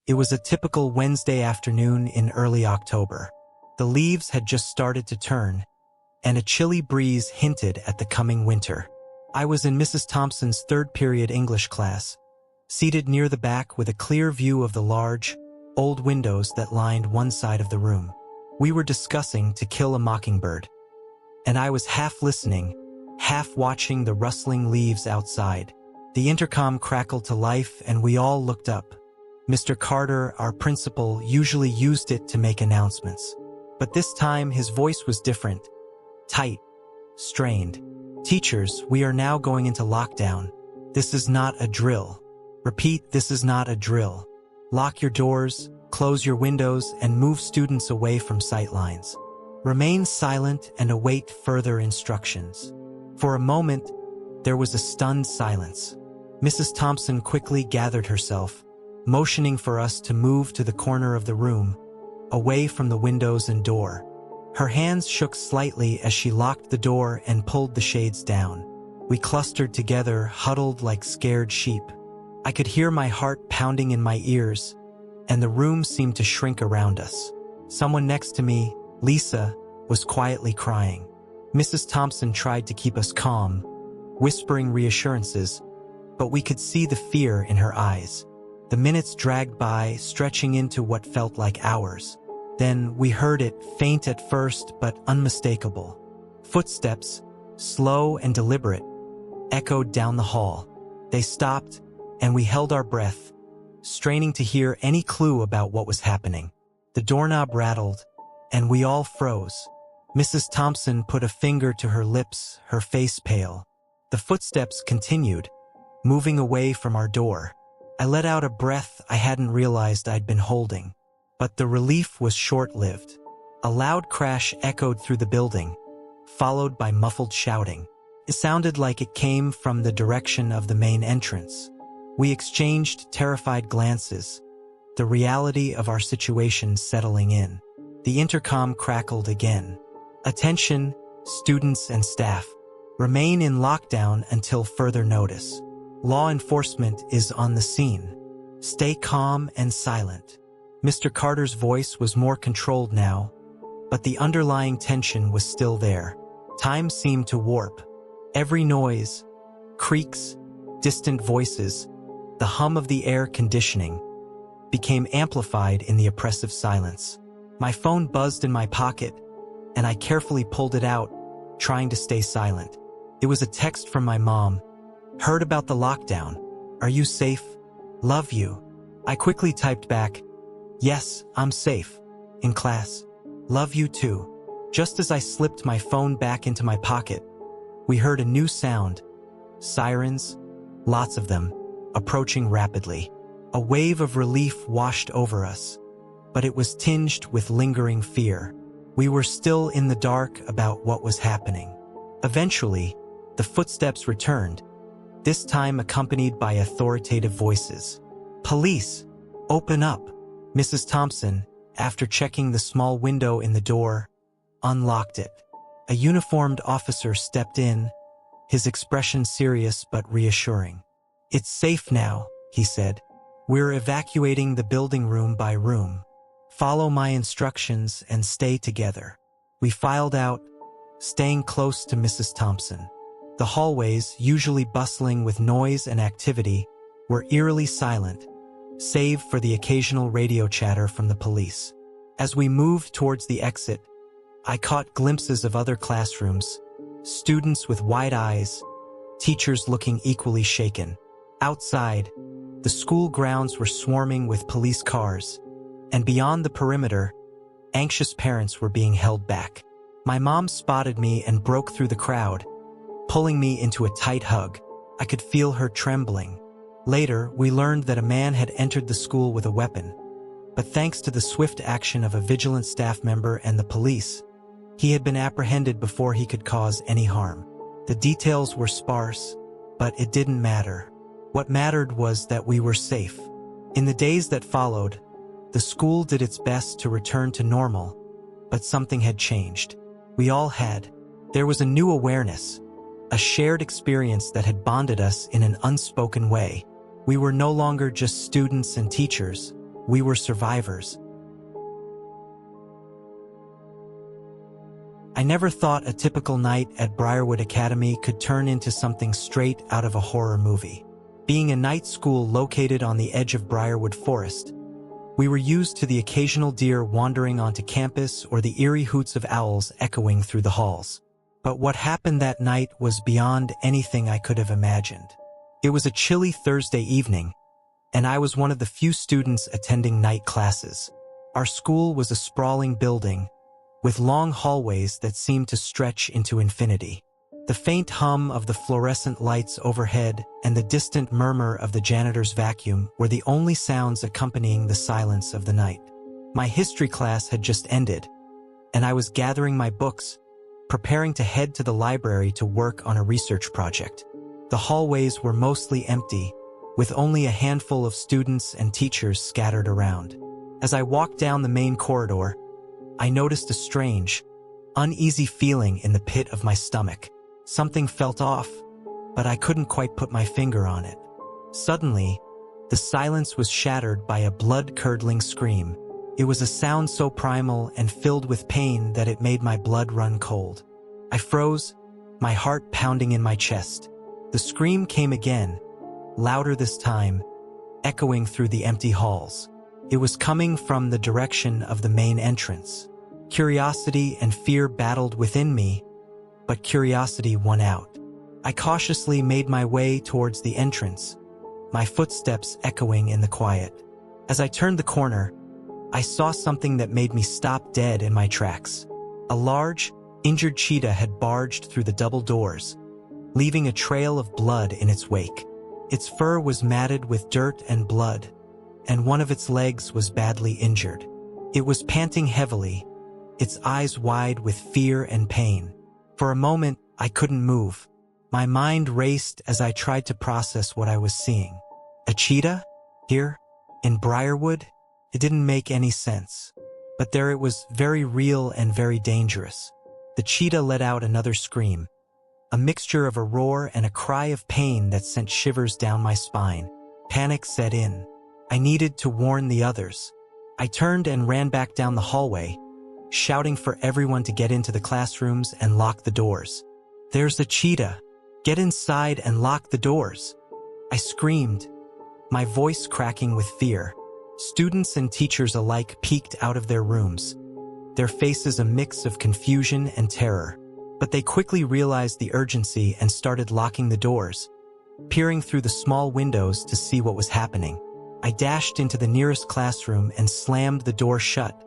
It was a typical Wednesday afternoon in early October. The leaves had just started to turn, and a chilly breeze hinted at the coming winter. I was in Mrs. Thompson's third period English class, seated near the back with a clear view of the large, old windows that lined one side of the room. We were discussing To Kill a Mockingbird, and I was half listening, half watching the rustling leaves outside. The intercom crackled to life and we all looked up. Mr. Carter, our principal, usually used it to make announcements. But this time his voice was different, tight, strained. "Teachers, we are now going into lockdown. This is not a drill. Repeat, this is not a drill. Lock your doors, close your windows, and move students away from sight lines. Remain silent and await further instructions." For a moment, there was a stunned silence. Mrs. Thompson quickly gathered herself, motioning for us to move to the corner of the room, away from the windows and door. Her hands shook slightly as she locked the door and pulled the shades down. We clustered together, huddled like scared sheep. I could hear my heart pounding in my ears, and the room seemed to shrink around us. Someone next to me, Lisa, was quietly crying. Mrs. Thompson tried to keep us calm, whispering reassurances, but we could see the fear in her eyes. The minutes dragged by, stretching into what felt like hours. Then we heard it, faint at first but unmistakable. Footsteps, slow and deliberate, echoed down the hall. They stopped, and we held our breath, straining to hear any clue about what was happening. The doorknob rattled, and we all froze. Mrs. Thompson put a finger to her lips, her face pale. The footsteps continued, moving away from our door. I let out a breath I hadn't realized I'd been holding. But the relief was short-lived. A loud crash echoed through the building, followed by muffled shouting. It sounded like it came from the direction of the main entrance. We exchanged terrified glances, the reality of our situation settling in. The intercom crackled again. "Attention, students and staff. Remain in lockdown until further notice. Law enforcement is on the scene. Stay calm and silent." Mr. Carter's voice was more controlled now, but the underlying tension was still there. Time seemed to warp. Every noise, creaks, distant voices, the hum of the air conditioning, became amplified in the oppressive silence. My phone buzzed in my pocket, and I carefully pulled it out, trying to stay silent. It was a text from my mom. "Heard about the lockdown. Are you safe? Love you." I quickly typed back, "Yes, I'm safe. In class. Love you too." Just as I slipped my phone back into my pocket, we heard a new sound. Sirens, lots of them, approaching rapidly. A wave of relief washed over us, but it was tinged with lingering fear. We were still in the dark about what was happening. Eventually, the footsteps returned, this time accompanied by authoritative voices. "Police, open up." Mrs. Thompson, after checking the small window in the door, unlocked it. A uniformed officer stepped in, his expression serious but reassuring. "It's safe now," he said. "We're evacuating the building room by room. Follow my instructions and stay together." We filed out, staying close to Mrs. Thompson. The hallways, usually bustling with noise and activity, were eerily silent, save for the occasional radio chatter from the police. As we moved towards the exit, I caught glimpses of other classrooms, students with wide eyes, teachers looking equally shaken. Outside, the school grounds were swarming with police cars, and beyond the perimeter, anxious parents were being held back. My mom spotted me and broke through the crowd, pulling me into a tight hug. I could feel her trembling. Later, we learned that a man had entered the school with a weapon, but thanks to the swift action of a vigilant staff member and the police, he had been apprehended before he could cause any harm. The details were sparse, but it didn't matter. What mattered was that we were safe. In the days that followed, the school did its best to return to normal, but something had changed. We all had. There was a new awareness, a shared experience that had bonded us in an unspoken way. We were no longer just students and teachers. We were survivors. I never thought a typical night at Briarwood Academy could turn into something straight out of a horror movie. Being a night school located on the edge of Briarwood Forest, we were used to the occasional deer wandering onto campus or the eerie hoots of owls echoing through the halls. But what happened that night was beyond anything I could have imagined. It was a chilly Thursday evening, and I was one of the few students attending night classes. Our school was a sprawling building, with long hallways that seemed to stretch into infinity. The faint hum of the fluorescent lights overhead and the distant murmur of the janitor's vacuum were the only sounds accompanying the silence of the night. My history class had just ended, and I was gathering my books, preparing to head to the library to work on a research project. The hallways were mostly empty, with only a handful of students and teachers scattered around. As I walked down the main corridor, I noticed a strange, uneasy feeling in the pit of my stomach. Something felt off, but I couldn't quite put my finger on it. Suddenly, the silence was shattered by a blood-curdling scream. It was a sound so primal and filled with pain that it made my blood run cold. I froze, my heart pounding in my chest. The scream came again, louder this time, echoing through the empty halls. It was coming from the direction of the main entrance. Curiosity and fear battled within me, but curiosity won out. I cautiously made my way towards the entrance, my footsteps echoing in the quiet. As I turned the corner, I saw something that made me stop dead in my tracks. A large, injured cheetah had barged through the double doors, leaving a trail of blood in its wake. Its fur was matted with dirt and blood, and one of its legs was badly injured. It was panting heavily, its eyes wide with fear and pain. For a moment, I couldn't move. My mind raced as I tried to process what I was seeing. A cheetah? Here? In Briarwood? It didn't make any sense. But there it was, very real and very dangerous. The cheetah let out another scream, a mixture of a roar and a cry of pain that sent shivers down my spine. Panic set in. I needed to warn the others. I turned and ran back down the hallway, shouting for everyone to get into the classrooms and lock the doors. "There's a cheetah. Get inside and lock the doors," I screamed, my voice cracking with fear. Students and teachers alike peeked out of their rooms, their faces a mix of confusion and terror. But they quickly realized the urgency and started locking the doors, peering through the small windows to see what was happening. I dashed into the nearest classroom and slammed the door shut,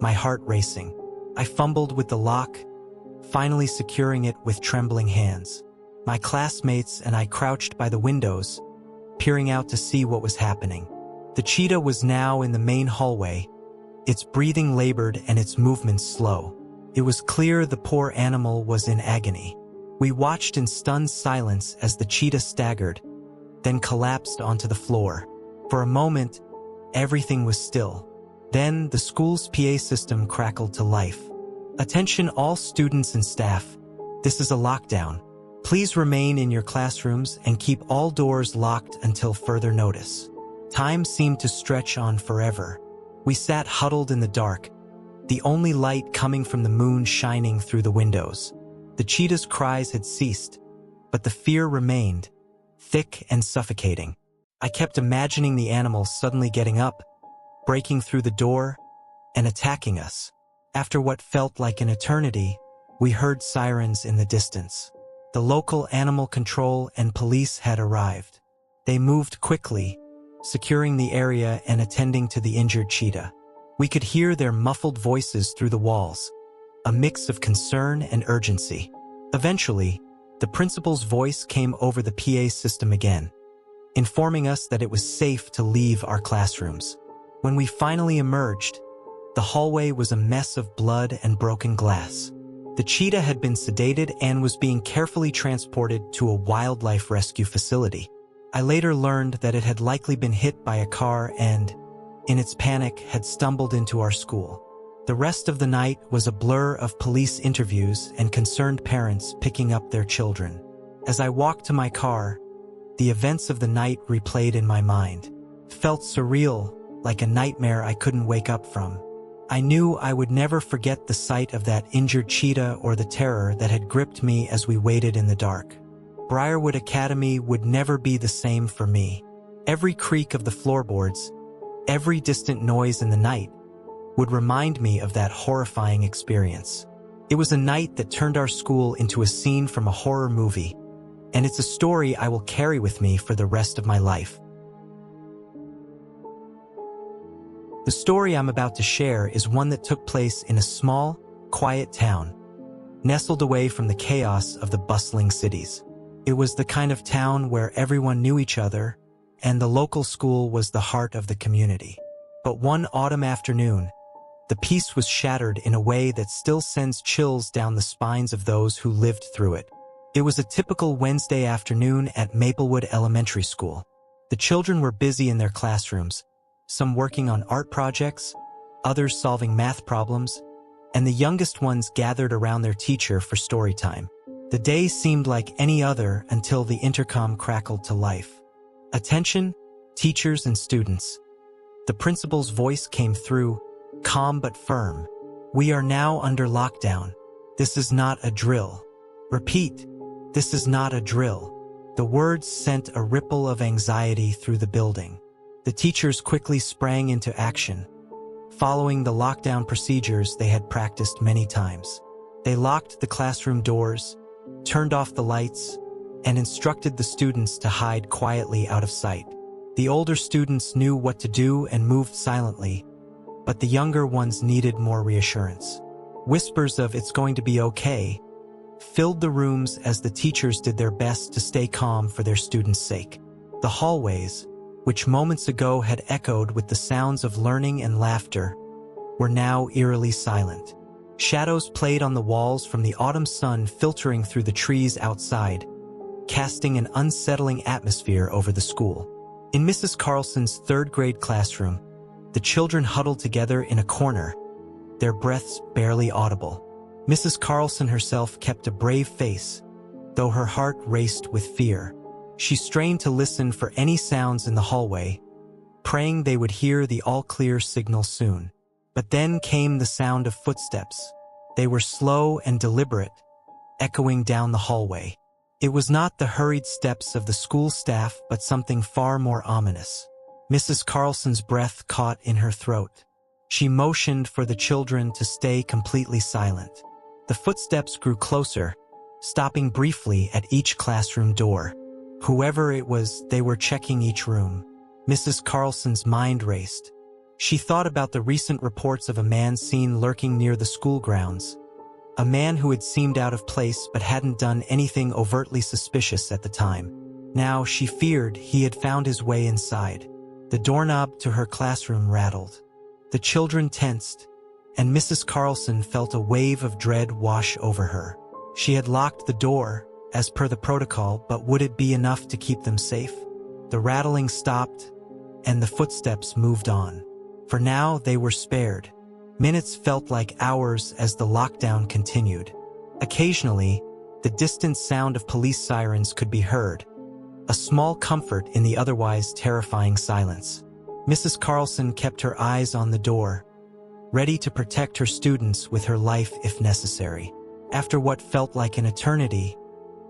my heart racing. I fumbled with the lock, finally securing it with trembling hands. My classmates and I crouched by the windows, peering out to see what was happening. The cheetah was now in the main hallway, its breathing labored and its movements slow. It was clear the poor animal was in agony. We watched in stunned silence as the cheetah staggered, then collapsed onto the floor. For a moment, everything was still. Then the school's PA system crackled to life. "Attention all students and staff. This is a lockdown. Please remain in your classrooms and keep all doors locked until further notice." Time seemed to stretch on forever. We sat huddled in the dark, the only light coming from the moon shining through the windows. The cheetah's cries had ceased, but the fear remained, thick and suffocating. I kept imagining the animal suddenly getting up, breaking through the door, and attacking us. After what felt like an eternity, we heard sirens in the distance. The local animal control and police had arrived. They moved quickly, securing the area and attending to the injured cheetah. We could hear their muffled voices through the walls, a mix of concern and urgency. Eventually, the principal's voice came over the PA system again, informing us that it was safe to leave our classrooms. When we finally emerged, the hallway was a mess of blood and broken glass. The cheetah had been sedated and was being carefully transported to a wildlife rescue facility. I later learned that it had likely been hit by a car and, in its panic, had stumbled into our school. The rest of the night was a blur of police interviews and concerned parents picking up their children. As I walked to my car, the events of the night replayed in my mind. It felt surreal, like a nightmare I couldn't wake up from. I knew I would never forget the sight of that injured cheetah or the terror that had gripped me as we waited in the dark. Briarwood Academy would never be the same for me. Every creak of the floorboards, every distant noise in the night, would remind me of that horrifying experience. It was a night that turned our school into a scene from a horror movie, and it's a story I will carry with me for the rest of my life. The story I'm about to share is one that took place in a small, quiet town, nestled away from the chaos of the bustling cities. It was the kind of town where everyone knew each other, and the local school was the heart of the community. But one autumn afternoon, the peace was shattered in a way that still sends chills down the spines of those who lived through it. It was a typical Wednesday afternoon at Maplewood Elementary School. The children were busy in their classrooms, some working on art projects, others solving math problems, and the youngest ones gathered around their teacher for story time. The day seemed like any other until the intercom crackled to life. "Attention, teachers and students." The principal's voice came through, calm but firm. "We are now under lockdown. This is not a drill. Repeat, this is not a drill." The words sent a ripple of anxiety through the building. The teachers quickly sprang into action, following the lockdown procedures they had practiced many times. They locked the classroom doors, turned off the lights, and instructed the students to hide quietly out of sight. The older students knew what to do and moved silently, but the younger ones needed more reassurance. Whispers of "it's going to be okay" filled the rooms as the teachers did their best to stay calm for their students' sake. The hallways, which moments ago had echoed with the sounds of learning and laughter, were now eerily silent. Shadows played on the walls from the autumn sun filtering through the trees outside, casting an unsettling atmosphere over the school. In Mrs. Carlson's third-grade classroom, the children huddled together in a corner, their breaths barely audible. Mrs. Carlson herself kept a brave face, though her heart raced with fear. She strained to listen for any sounds in the hallway, praying they would hear the all-clear signal soon. But then came the sound of footsteps. They were slow and deliberate, echoing down the hallway. It was not the hurried steps of the school staff, but something far more ominous. Mrs. Carlson's breath caught in her throat. She motioned for the children to stay completely silent. The footsteps grew closer, stopping briefly at each classroom door. Whoever it was, they were checking each room. Mrs. Carlson's mind raced. She thought about the recent reports of a man seen lurking near the school grounds, a man who had seemed out of place but hadn't done anything overtly suspicious at the time. Now she feared he had found his way inside. The doorknob to her classroom rattled. The children tensed, and Mrs. Carlson felt a wave of dread wash over her. She had locked the door, as per the protocol, but would it be enough to keep them safe? The rattling stopped, and the footsteps moved on. For now, they were spared. Minutes felt like hours as the lockdown continued. Occasionally, the distant sound of police sirens could be heard, a small comfort in the otherwise terrifying silence. Mrs. Carlson kept her eyes on the door, ready to protect her students with her life if necessary. After what felt like an eternity,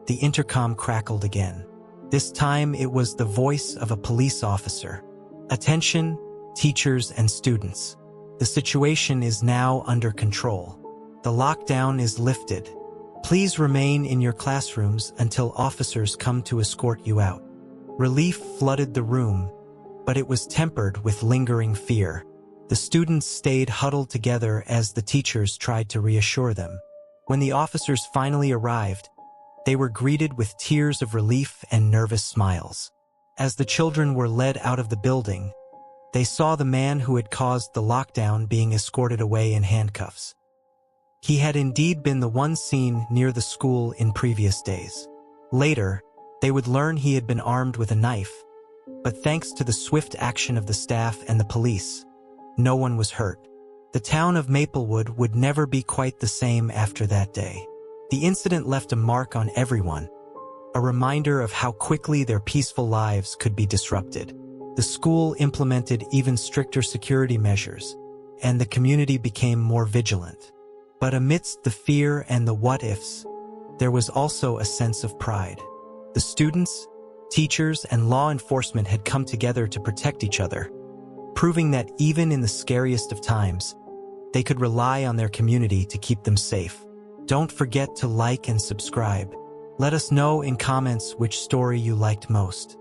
the intercom crackled again. This time it was the voice of a police officer. "Attention, teachers and students. The situation is now under control. The lockdown is lifted. Please remain in your classrooms until officers come to escort you out." Relief flooded the room, but it was tempered with lingering fear. The students stayed huddled together as the teachers tried to reassure them. When the officers finally arrived, they were greeted with tears of relief and nervous smiles. As the children were led out of the building, they saw the man who had caused the lockdown being escorted away in handcuffs. He had indeed been the one seen near the school in previous days. Later, they would learn he had been armed with a knife, but thanks to the swift action of the staff and the police, no one was hurt. The town of Maplewood would never be quite the same after that day. The incident left a mark on everyone, a reminder of how quickly their peaceful lives could be disrupted. The school implemented even stricter security measures, and the community became more vigilant. But amidst the fear and the what-ifs, there was also a sense of pride. The students, teachers, and law enforcement had come together to protect each other, proving that even in the scariest of times, they could rely on their community to keep them safe. Don't forget to like and subscribe. Let us know in comments which story you liked most.